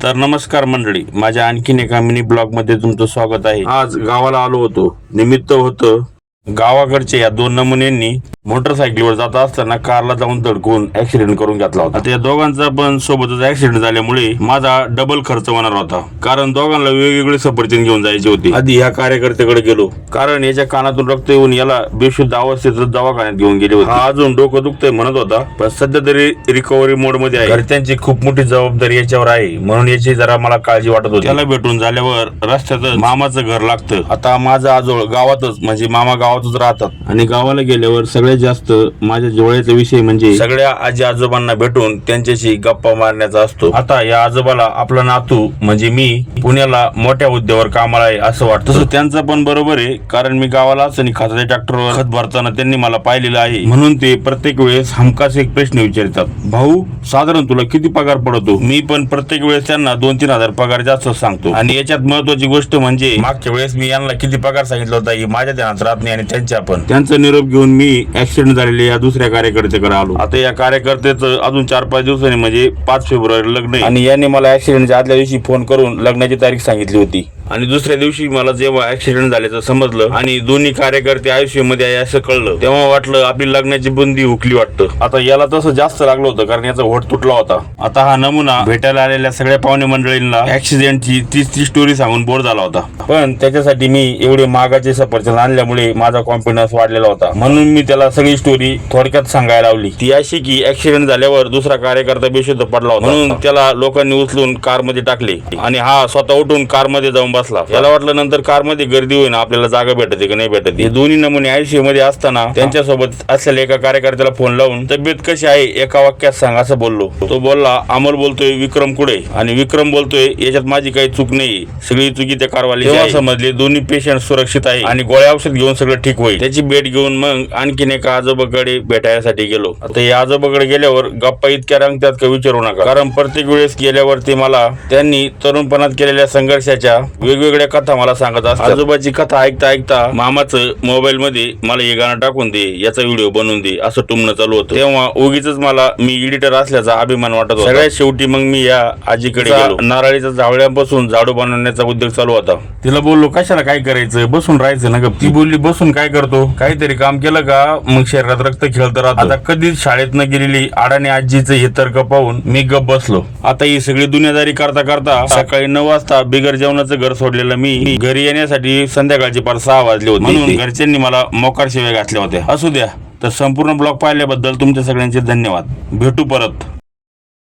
तर नमस्कार मंडळी, माझ्या आणखीन एका मिनी ब्लॉग मध्ये तुमचं स्वागत आहे। आज गावाला आलो होतो। निमित्त होतं गावाकडच्या या दोन नमुन्यांनी मोटरसायकलीवर जात असताना कारला जाऊन धडकून ऍक्सिडेंट करून घेतला होता। आता या दोघांचा पण सोबतच ऍक्सिडेंट झाल्यामुळे माझा डबल खर्च होणार होता, कारण दोघांना वेगवेगळे सफरचंद घेऊन जायचे होते। आधी ह्या कार्यकर्त्याकडे गेलो, कारण याच्या कानातून रक्त येऊन याला बेशुद्ध अवस्थेत दवाखान्यात घेऊन गेले होते। हा अजून डोकं दुखतंय म्हणत होता, पण सध्या तरी रिकव्हरी मोड मध्ये आहे। घरच्यांची खूप मोठी जबाबदारी याच्यावर आहे, म्हणून याची जरा मला काळजी वाटत होती। त्याला भेटून झाल्यावर रस्त्यातच मामाचं घर लागतं। आता माझा आजोळ गावातच म्हणजे मामा गावातच राहतात, आणि गावाला गेल्यावर सगळ्यात जास्त माझ्या जिव्हाळ्याचा विषय म्हणजे सगळ्या आजी आजोबांना भेटून त्यांच्याशी गप्पा मारण्याचा असतो। आता या आजोबाला आपला नातू म्हणजे मी पुण्याला मोठ्या हुद्द्यावर कामाला आहे असं वाटतं। तसं त्यांचं पण बरोबर आहे, कारण मी गावाला असताना खताच्या ट्रॅक्टरवर खत भरताना त्यांनी मला पाहिलेलं आहे, म्हणून ते प्रत्येक वेळेस हमखास एक प्रश्न विचारतात, भाऊ साधारण तुला किती पगार पडतो? मी पण प्रत्येक वेळेस त्यांना 2-3 हजार पगार जास्त सांगतो। आणि याच्यात महत्वाची गोष्ट म्हणजे मागच्या वेळेस मी यांना किती पगार सांगितलं होता हे माझ्या ध्यानात राहत नाही, आणि त्यांच्या पण। त्यांचा निरोप घेऊन मी ऍक्सिडेंट झालेल्या या दुसऱ्या कार्यकर्त्याकडे आलो। आता या कार्यकर्त्याचं अजून 4-5 दिवसांनी म्हणजे 5 फेब्रुवारी लग्न आहे, आणि यांनी मला ऍक्सिडेंटच्या आदल्या दिवशी फोन करून लग्नाची तारीख सांगितली होती। आणि दुसऱ्या दिवशी मला जेव्हा ऍक्सिडेंट झाल्याचं समजलं आणि दोन्ही कार्यकर्ते आयुष्यामध्ये आहे असं कळलं, तेव्हा वाटलं आपली लग्नाची बंदी हुकली वाटतं। आता याला तसं जास्त लागलं होतं, कारण याचा होठ तुटला होता। आता हा नमुना भेटायला आलेल्या सगळ्या पाहुणे मंडळींना ऍक्सिडेंटची ती स्टोरी सांगून बोर झाला होता, पण त्याच्यासाठी मी एवढे महागाचे सफरचंद आणल्यामुळे माझा कॉन्फिडन्स वाढलेला होता, म्हणून मी त्याला सगळी स्टोरी थोडक्यात सांगायला लावली। ती अशी की ऍक्सिडेंट झाल्यावर दुसरा कार्यकर्ता बेशुद्ध पडला होता, म्हणून त्याला लोकांनी उचलून कार मध्ये टाकले, आणि हा स्वतः उठून कार मध्ये जाऊन बसला। याला वाटलं नंतर कार मध्ये गर्दी होईल, आपल्याला जागा भेटते की नाही भेटत। हे दोन्ही नमुने आयसीयू मध्ये असताना त्यांच्यासोबत असलेल्या एका कार्यकर्त्याला फोन लावून तब्येत कशी आहे एका वाक्यात सांग असं बोललो। तो बोलला, अमोल बोलतोय विक्रम कुठे? आणि विक्रम बोलतोय याच्यात माझी काही चूक नाही, सगळी चुकी त्या कारवालीची आहे। समजले दोन्ही पेशंट सुरक्षित आहे आणि गोळ्या औषध घेऊन सगळं ठीक होईल। त्याची भेट घेऊन मग आणखीन एका आजोबाकडे भेटायसाठी गेलो। आता या आजोबाकडे गेल्यावर गप्पा इतक्या रंगतात का विचारू नका, कारण प्रत्येक वेळेस गेल्यावरती मला त्यांनी तरुणपणात केलेल्या संघर्षाच्या वेगवेगळ्या कथा मला सांगत असतात। आजोबाची कथा ऐकता ऐकता मामाचं मोबाईल मध्ये मला हे गाणं टाकून दे, याचा व्हिडिओ बनवून दे असं टुमणं चालू होतं। तेव्हा उगीच मला मी एडिटर असल्याचा अभिमान वाटत होता। सगळ्यात शेवटी मग मी या आजीकडे गेलो। नारळीच्या जावळ्यापासून झाडू बनवण्याचा उद्योग चालू होता। तिला बोललो, कशाला काय करायचं, बसून राहायचं ना गप। ती बोलली, बसून काय करतो, काहीतरी काम केलं का मग शरीरात रक्त खेळत राहतं। आता कधीच शाळेत न गेलेली अडाणी आजीचं हे तर्क पाहून मी गप बसलो। आता ही सगळी दुनियादारी करता करता सकाळी 9 वाजता बिगर जेवणाचं घर सोडलेलं मी घरी येण्यासाठी संध्याकाळचे 6 वाजले होते, म्हणून घरच्यांनी मला मोकार शिव्या घातल्या होत्या। असू द्या, तर संपूर्ण ब्लॉग पाहिल्याबद्दल तुमच्या सगळ्यांचे धन्यवाद। भेटू परत।